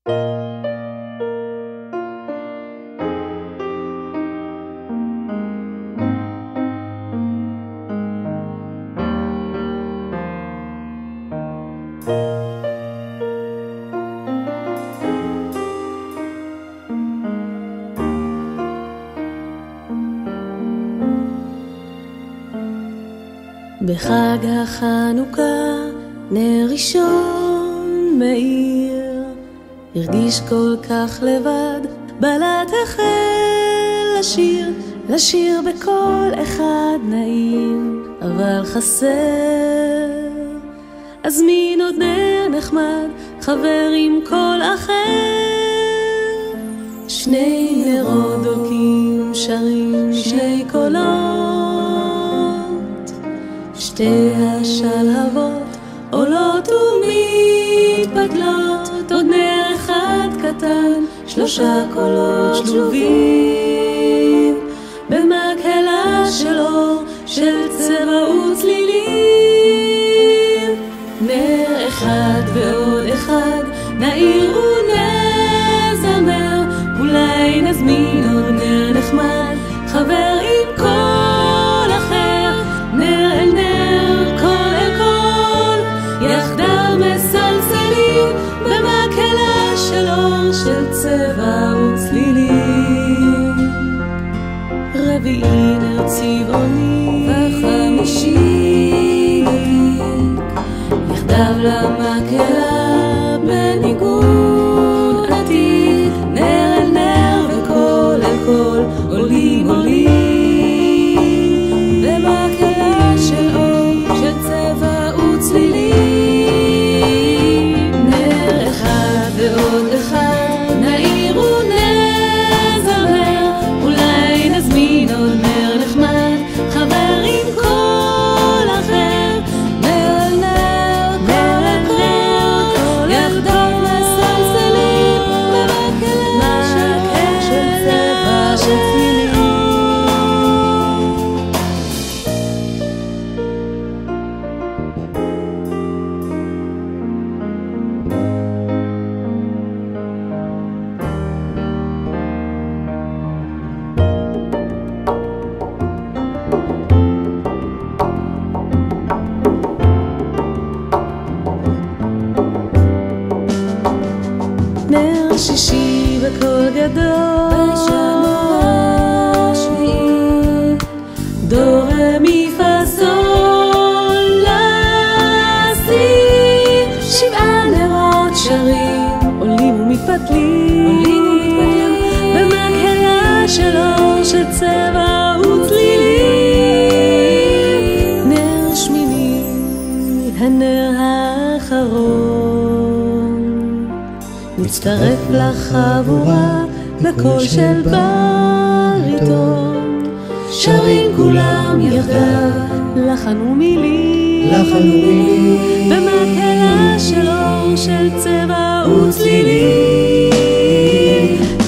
בחג החנוכה נר ראשון מאיר, הרגיש כל כך לבד, בלט החל לשיר, לשיר בכל אחד נעים, אבל חסר. אז מין עוד נר נחמד, חבר עם כל אחר, שני נרות דולקים שרים שני קולות, שתי השלהבות עולות ומתפתלות, עוד נר אחד קטן, שלושה קולות שלובים במקהלה של אור, של צבע וצלילים. נר אחד ועוד אחד נעיר ונזמר, אולי נזמין עוד נר נחמד, חבר עם כל אחר, נר אל נר, קול אל קול, יחדיו מסלסלים במקהלה של אור, של צבע וצלילים. רביעי נר צבעוני וחמישי יחדיו למקהלה בניגון עתיק, נר אל נר וקול אל קול, עולים עולים במקהלה של אור, של צבע וצלילים. נר אחד ועוד אחד נעיר ונזמר, אולי נזמין עוד נר נחמד, חבר עם כל אחר, נר אל נר, קול אל קול, יחדיו מסלסלים במקהלה של צבע וצלילים. נר שישי בקול גדול, בשנה השביעי, דו רה מי פה סול לה סי, שבעה נרות שרים עולים ומתפתלים במקהלה של אור, של צבע וצלילים. נר שמיני הנר האחרון, מצטרף לחבורה בקול של בריטון, שרים כולם יחדיו לחן ומילים, במקהלה של אור, של צבע וצלילים.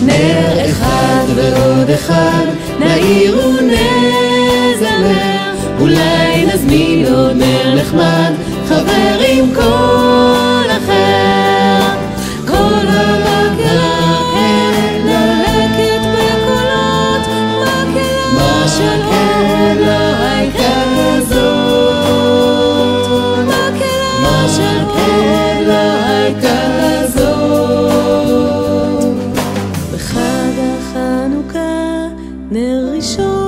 נר אחד ועוד אחד נעיר ונזמר, אולי נזמין עוד נר נחמד, חבר עם כל אחר. כל המקהלה נלקט בקולות, מקהלה של אור לא הייתה כזאת, מקהלה של אור לא הייתה כזאת. בחג החנוכה נר ראשון